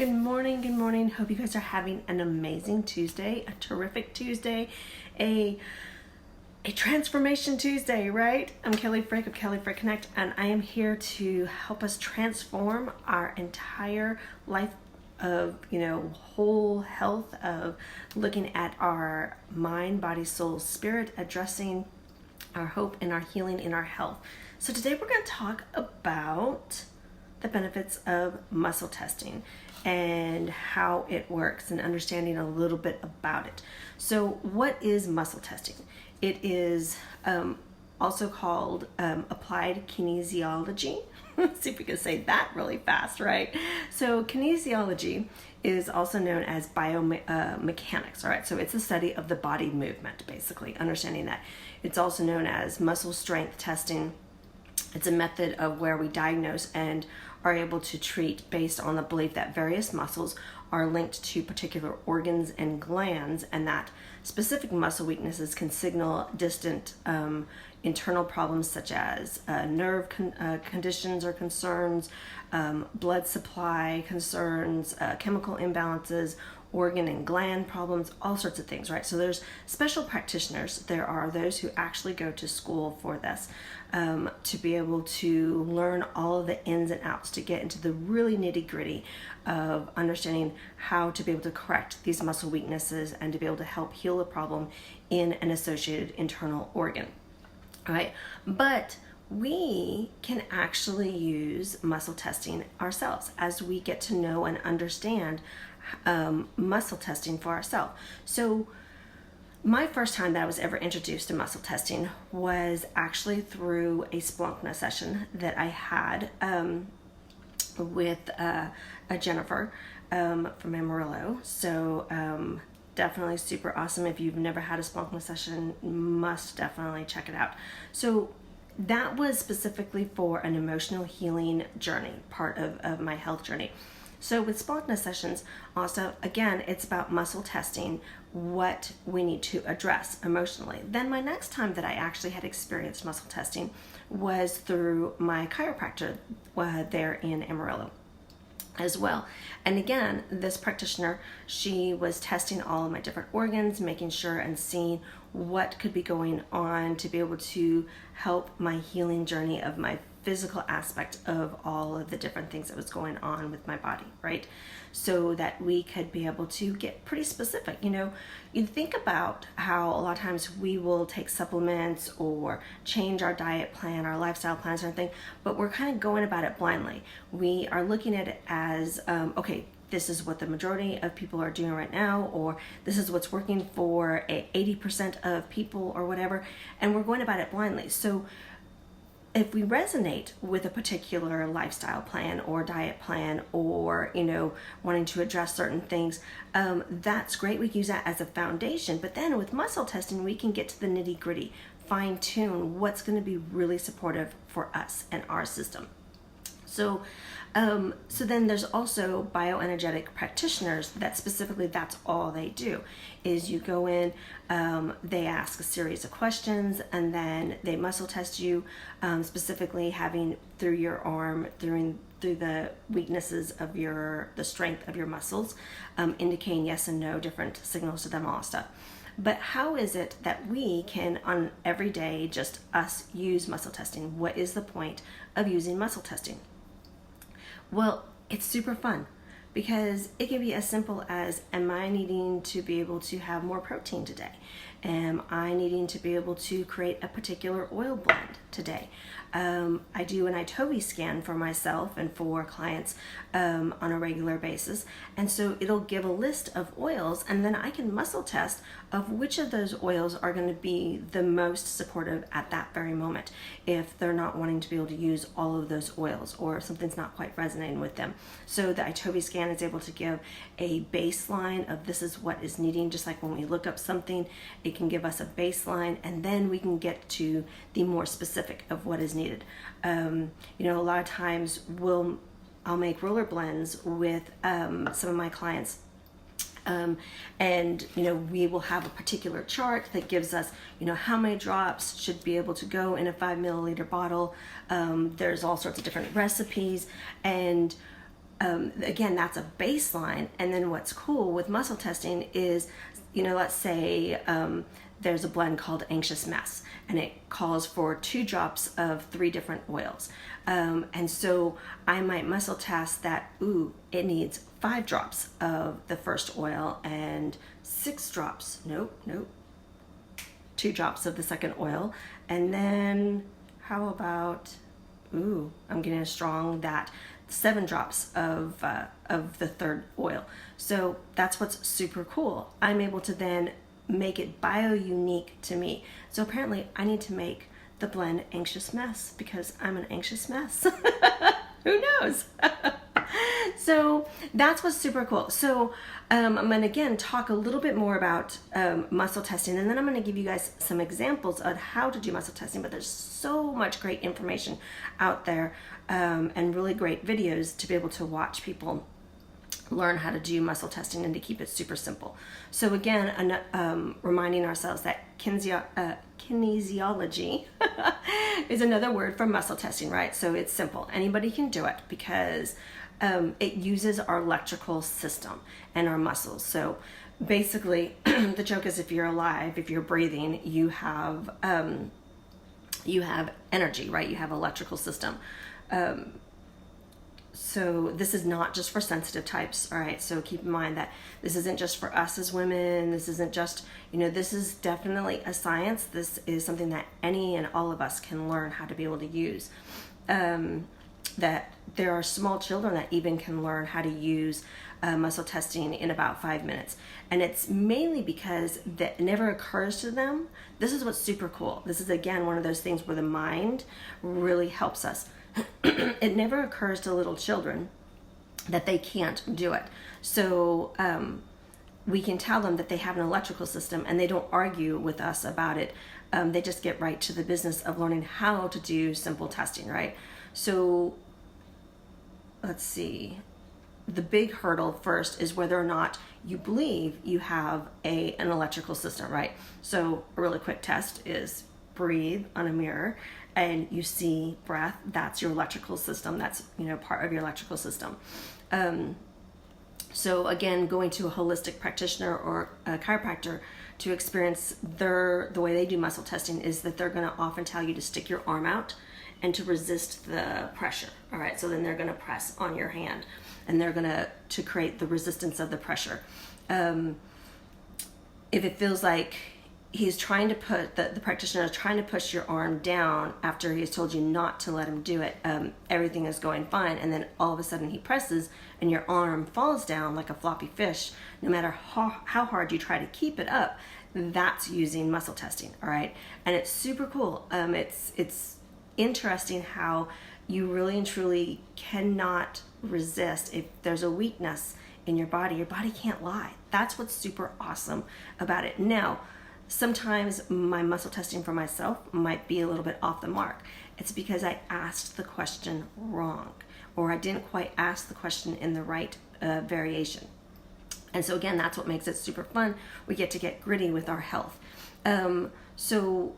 Good morning, good morning. Hope you guys are having an amazing Tuesday, a terrific Tuesday, a transformation Tuesday, right? I'm Kelly Frick of kellyfrickconnect, and I am here to help us transform our entire life of, whole health, of looking at our mind, body, soul, spirit, addressing our hope and our healing in our health. So today we're going to talk about the benefits of muscle testing and how it works and understanding a little bit about it. So what is muscle testing? It is also called applied kinesiology. Let's see if we can say that really fast, right? So kinesiology is also known as biomechanics, all right? So it's a study of the body movement, basically, understanding that. It's also known as muscle strength testing. It's a method of where we diagnose and are able to treat based on the belief that various muscles are linked to particular organs and glands, and that specific muscle weaknesses can signal distant internal problems such as nerve conditions or concerns, blood supply concerns, chemical imbalances, organ and gland problems, all sorts of things, right? So there's special practitioners. There are those who actually go to school for this to be able to learn all of the ins and outs, to get into the really nitty gritty of understanding how to be able to correct these muscle weaknesses and to be able to help heal a problem in an associated internal organ, all right? But we can actually use muscle testing ourselves as we get to know and understand muscle testing for ourselves. So my first time that I was ever introduced to muscle testing was actually through a Splunkna session that I had with a Jennifer from Amarillo. So definitely super awesome. If you've never had a Splunkna session, you must definitely check it out. So that was specifically for an emotional healing journey, part of my health journey. So with Splunkna sessions, also, again, it's about muscle testing, what we need to address emotionally. Then my next time that I actually had experienced muscle testing was through my chiropractor there in Amarillo as well. And again, this practitioner, she was testing all of my different organs, making sure and seeing what could be going on to be able to help my healing journey of my physical aspect of all of the different things that was going on with my body, right? So that we could be able to get pretty specific. You think about how a lot of times we will take supplements or change our diet plan, our lifestyle plans, or anything, but we're kind of going about it blindly. We are looking at it as, okay, this is what the majority of people are doing right now, or this is what's working for 80% of people or whatever, and we're going about it blindly. So if we resonate with a particular lifestyle plan or diet plan, or wanting to address certain things, that's great. We can use that as a foundation. But then with muscle testing, we can get to the nitty gritty, fine tune what's going to be really supportive for us and our system. So then there's also bioenergetic practitioners that specifically, that's all they do, is you go in, they ask a series of questions, and then they muscle test you, specifically having through your arm, through the weaknesses of the strength of your muscles, indicating yes and no, different signals to them, all stuff. But how is it that we can, on every day, just us, use muscle testing? What is the point of using muscle testing? Well, it's super fun, because it can be as simple as, am I needing to be able to have more protein today? Am I needing to be able to create a particular oil blend today? I do an ITOVI scan for myself and for clients on a regular basis, and so it'll give a list of oils, and then I can muscle test of which of those oils are going to be the most supportive at that very moment, if they're not wanting to be able to use all of those oils, or if something's not quite resonating with them. So the ITOVI scan is able to give a baseline of this is what is needing, just like when we look up something, it can give us a baseline, and then we can get to the more specific of what is needed. A lot of times I'll make roller blends with some of my clients, and we will have a particular chart that gives us how many drops should be able to go in a 5 milliliter bottle. There's all sorts of different recipes, and again, that's a baseline. And then what's cool with muscle testing is, let's say there's a blend called Anxious Mess, and it calls for 2 drops of 3 different oils. And so I might muscle test that, it needs 5 drops of the first oil and 6 drops, 2 drops of the second oil. And then how about, I'm getting a strong that 7 drops of the third oil. So that's what's super cool. I'm able to then make it bio-unique to me. So apparently I need to make the blend Anxious Mess because I'm an anxious mess. Who knows? So that's what's super cool. So I'm going to again talk a little bit more about muscle testing, and then I'm going to give you guys some examples of how to do muscle testing. But there's so much great information out there and really great videos to be able to watch people learn how to do muscle testing and to keep it super simple. So again, reminding ourselves that kinesiology is another word for muscle testing, right? So it's simple. Anybody can do it because it uses our electrical system and our muscles. So basically, the joke is if you're alive, if you're breathing, you have energy, right? You have electrical system. So this is not just for sensitive types, all right? So keep in mind that this isn't just for us as women. This isn't just, this is definitely a science. This is something that any and all of us can learn how to be able to use. That there are small children that even can learn how to use muscle testing in about 5 minutes. And it's mainly because that never occurs to them. This is what's super cool. This is, again, one of those things where the mind really helps us. It never occurs to little children that they can't do it. So we can tell them that they have an electrical system, and they don't argue with us about it. They just get right to the business of learning how to do simple testing, right? So let's see. The big hurdle first is whether or not you believe you have an electrical system, right? So a really quick test is breathe on a mirror and you see breath. That's your electrical system. That's part of your electrical system. So again, going to a holistic practitioner or a chiropractor to experience the way they do muscle testing is that they're going to often tell you to stick your arm out and to resist the pressure. All right, so then they're going to press on your hand and they're going to create the resistance of the pressure. If it feels like he's trying to put, the practitioner is trying to push your arm down after he's told you not to let him do it, everything is going fine, and then all of a sudden he presses and your arm falls down like a floppy fish, no matter how hard you try to keep it up, that's using muscle testing, all right? And it's super cool. It's interesting how you really and truly cannot resist. If there's a weakness in your body can't lie. That's what's super awesome about it. Now, sometimes my muscle testing for myself might be a little bit off the mark. It's because I asked the question wrong, or I didn't quite ask the question in the right variation. And so again, that's what makes it super fun. We get to get gritty with our health. So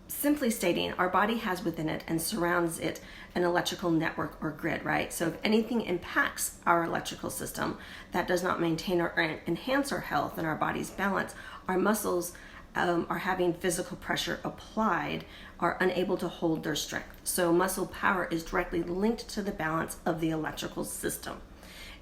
simply stating, our body has within it and surrounds it an electrical network or grid, right? So if anything impacts our electrical system that does not maintain or enhance our health and our body's balance, our muscles are having physical pressure applied, are unable to hold their strength. So muscle power is directly linked to the balance of the electrical system.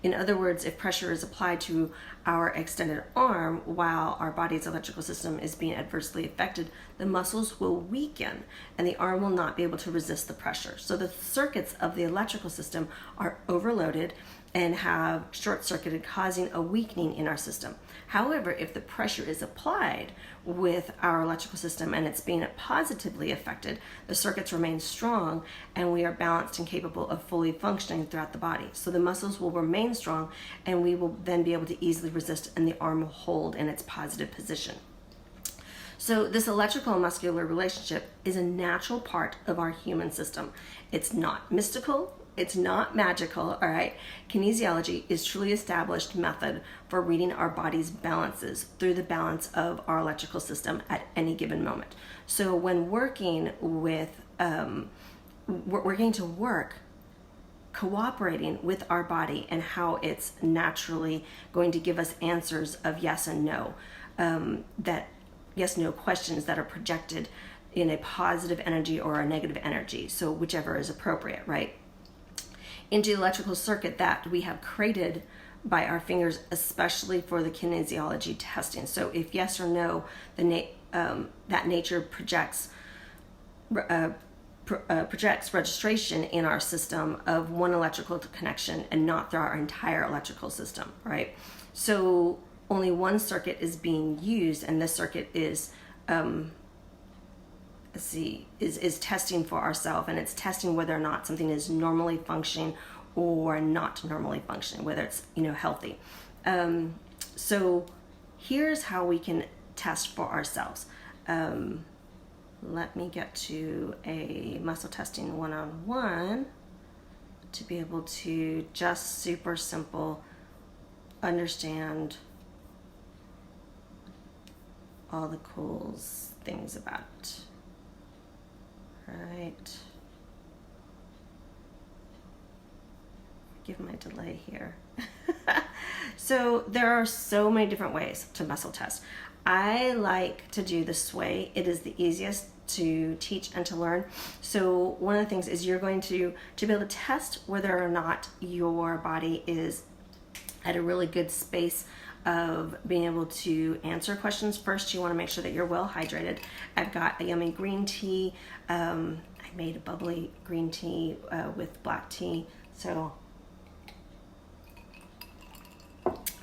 In other words, if pressure is applied to our extended arm while our body's electrical system is being adversely affected, the muscles will weaken and the arm will not be able to resist the pressure. So the circuits of the electrical system are overloaded and have short-circuited, causing a weakening in our system. However, if the pressure is applied with our electrical system and it's being positively affected, the circuits remain strong and we are balanced and capable of fully functioning throughout the body. So the muscles will remain strong and we will then be able to easily resist and the arm will hold in its positive position. So this electrical and muscular relationship is a natural part of our human system. It's not mystical. It's not magical, all right? Kinesiology is truly established method for reading our body's balances through the balance of our electrical system at any given moment. So when working with, working to work cooperating with our body and how it's naturally going to give us answers of yes and no, that yes no questions that are projected in a positive energy or a negative energy, so whichever is appropriate, right, into the electrical circuit that we have created by our fingers, especially for the kinesiology testing. So if yes or no, that nature projects registration in our system of one electrical connection and not through our entire electrical system, right? So only one circuit is being used, and this circuit is is testing for ourselves, and it's testing whether or not something is normally functioning or not normally functioning, whether it's healthy. So here's how we can test for ourselves. Let me get to a muscle testing one-on-one to be able to just super simple understand all the cool things about it. Right. Give my delay here. So there are so many different ways to muscle test. I like to do the sway. It is the easiest to teach and to learn. So one of the things is you're going to be able to test whether or not your body is at a really good space of being able to answer questions. First, you want to make sure that you're well hydrated. I've got a yummy green tea. I made a bubbly green tea with black tea. So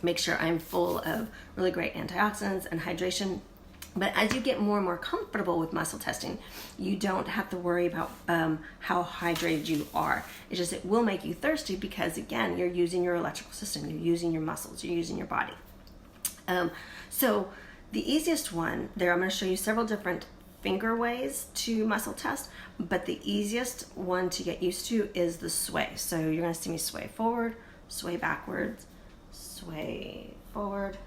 make sure I'm full of really great antioxidants and hydration. But as you get more and more comfortable with muscle testing, you don't have to worry about how hydrated you are. It's just it will make you thirsty because, again, you're using your electrical system, you're using your muscles, you're using your body. So the easiest one there, I'm going to show you several different finger ways to muscle test, but the easiest one to get used to is the sway. So you're going to see me sway forward, sway backwards, sway forward,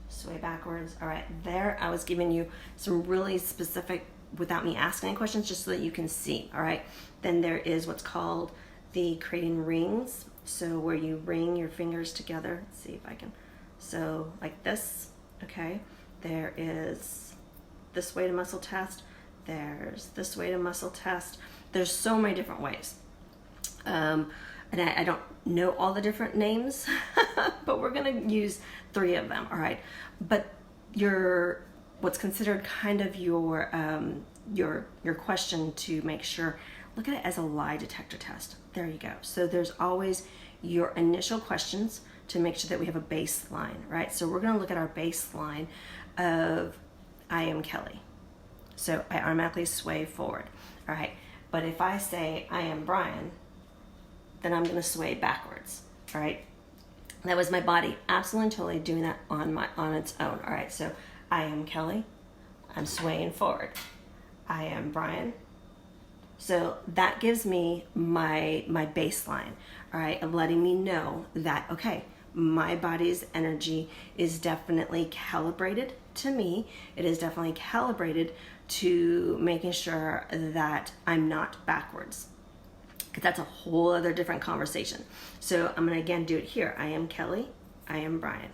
sway backwards. All right, there I was giving you some really specific, without me asking any questions, just so that you can see. All right, then there is what's called the creating rings. So where you ring your fingers together. Let's see if I can. So like this. Okay, there is this way to muscle test. There's this way to muscle test. There's so many different ways. And I don't know all the different names, but we're gonna use 3 of them, all right? But what's considered kind of your question to make sure, look at it as a lie detector test. There you go. So there's always your initial questions to make sure that we have a baseline, right? So we're gonna look at our baseline of I am Kelly. So I automatically sway forward, all right? But if I say I am Brian, then I'm going to sway backwards, all right? That was my body absolutely totally doing that on its own, all right? So I am Kelly, I'm swaying forward. I am Brian. So that gives me my baseline, all right, of letting me know that, okay, my body's energy is definitely calibrated to me. It is definitely calibrated to making sure that I'm not backwards. That's a whole other different conversation. So I'm gonna again do it here. I am Kelly, I am Brian.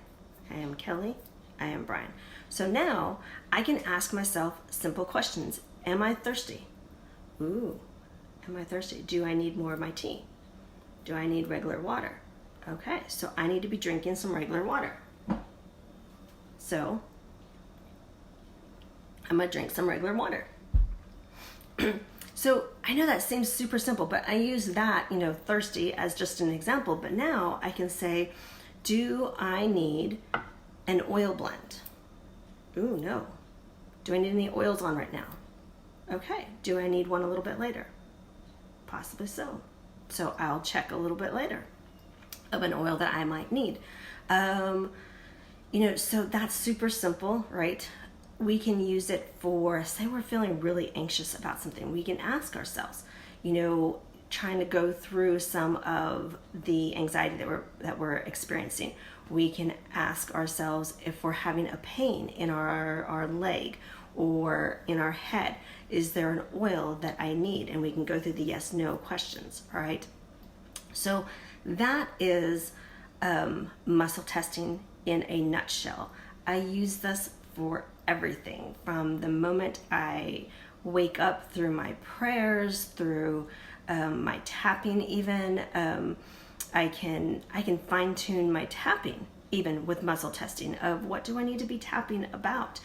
I am Kelly, I am Brian. So now I can ask myself simple questions. Am I thirsty? Ooh, am I thirsty? Do I need more of my tea? Do I need regular water? Okay, so I need to be drinking some regular water. So I'm gonna drink some regular water. So I know that seems super simple, but I use that, thirsty as just an example. But now I can say, do I need an oil blend? Ooh, no. Do I need any oils on right now? Okay. Do I need one a little bit later? Possibly so. So I'll check a little bit later of an oil that I might need. So that's super simple, right? We can use it for, say we're feeling really anxious about something. We can ask ourselves, trying to go through some of the anxiety that we're experiencing. We can ask ourselves if we're having a pain in our leg or in our head. Is there an oil that I need? And we can go through the yes/no questions, all right? So that is muscle testing in a nutshell. I use this for everything from the moment I wake up, through my prayers, through my tapping even. I can fine tune my tapping even with muscle testing of what do I need to be tapping about.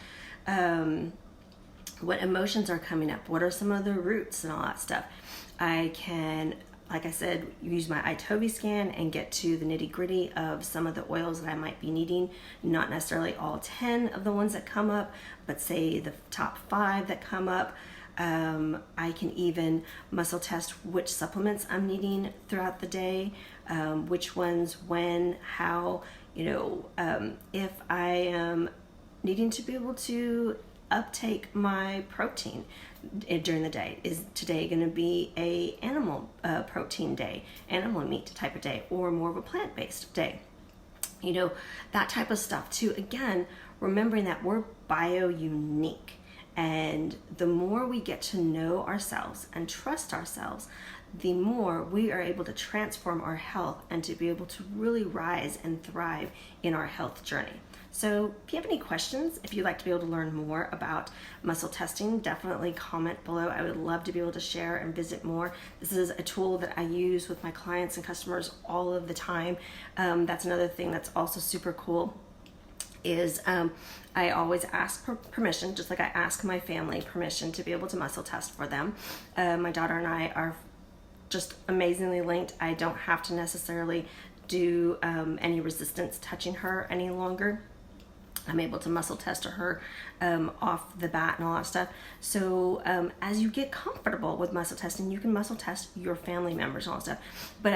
What emotions are coming up, what are some of the roots and all that stuff. I can, like I said, use my iTovi scan and get to the nitty gritty of some of the oils that I might be needing, not necessarily all 10 of the ones that come up, but say the top 5 that come up. I can even muscle test which supplements I'm needing throughout the day, which ones, when, how, if I am needing to be able to uptake my protein during the day. Is today going to be a animal protein day, animal meat type of day, or more of a plant-based day? That type of stuff too. Again, remembering that we're bio-unique. And the more we get to know ourselves and trust ourselves, the more we are able to transform our health and to be able to really rise and thrive in our health journey. So if you have any questions, if you'd like to be able to learn more about muscle testing, definitely comment below. I would love to be able to share and visit more. This is a tool that I use with my clients and customers all of the time. That's another thing that's also super cool is I always ask for permission, just like I ask my family permission to be able to muscle test for them. My daughter and I are just amazingly linked. I don't have to necessarily do any resistance touching her any longer. I'm able to muscle test her off the bat and all that stuff. So as you get comfortable with muscle testing, you can muscle test your family members and all that stuff. But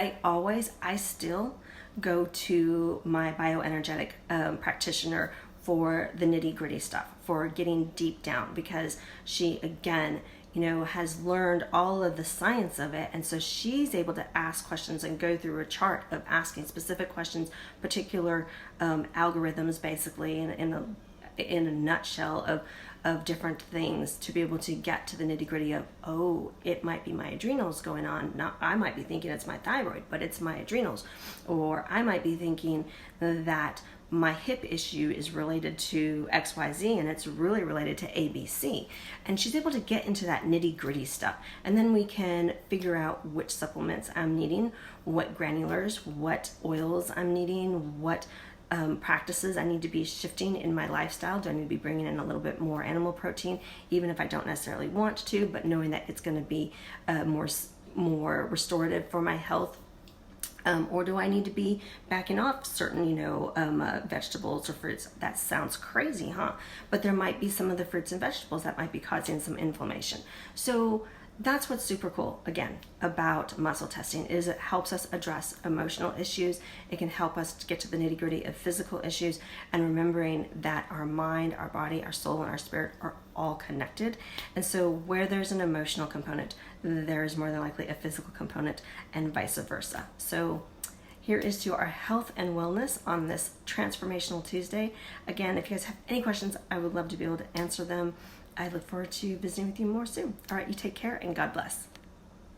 I still go to my bioenergetic practitioner for the nitty gritty stuff, for getting deep down, because she, again, has learned all of the science of it. And so she's able to ask questions and go through a chart of asking specific questions, particular algorithms, basically, in a nutshell of different things to be able to get to the nitty gritty of, oh, it might be my adrenals going on. Not, I might be thinking it's my thyroid, but it's my adrenals. Or I might be thinking that my hip issue is related to XYZ and it's really related to ABC. And she's able to get into that nitty gritty stuff. And then we can figure out which supplements I'm needing, what granulars, what oils I'm needing, what practices I need to be shifting in my lifestyle. Do I need to be bringing in a little bit more animal protein, even if I don't necessarily want to, but knowing that it's going to be more restorative for my health. Or do I need to be backing off certain, vegetables or fruits? That sounds crazy, huh? But there might be some of the fruits and vegetables that might be causing some inflammation. So that's what's super cool, again, about muscle testing, is it helps us address emotional issues. It can help us to get to the nitty gritty of physical issues, and remembering that our mind, our body, our soul, and our spirit are all connected. And so where there's an emotional component, there is more than likely a physical component, and vice versa. So here is to our health and wellness on this Transformational Tuesday. Again, if you guys have any questions, I would love to be able to answer them. I look forward to visiting with you more soon. All right, you take care and God bless.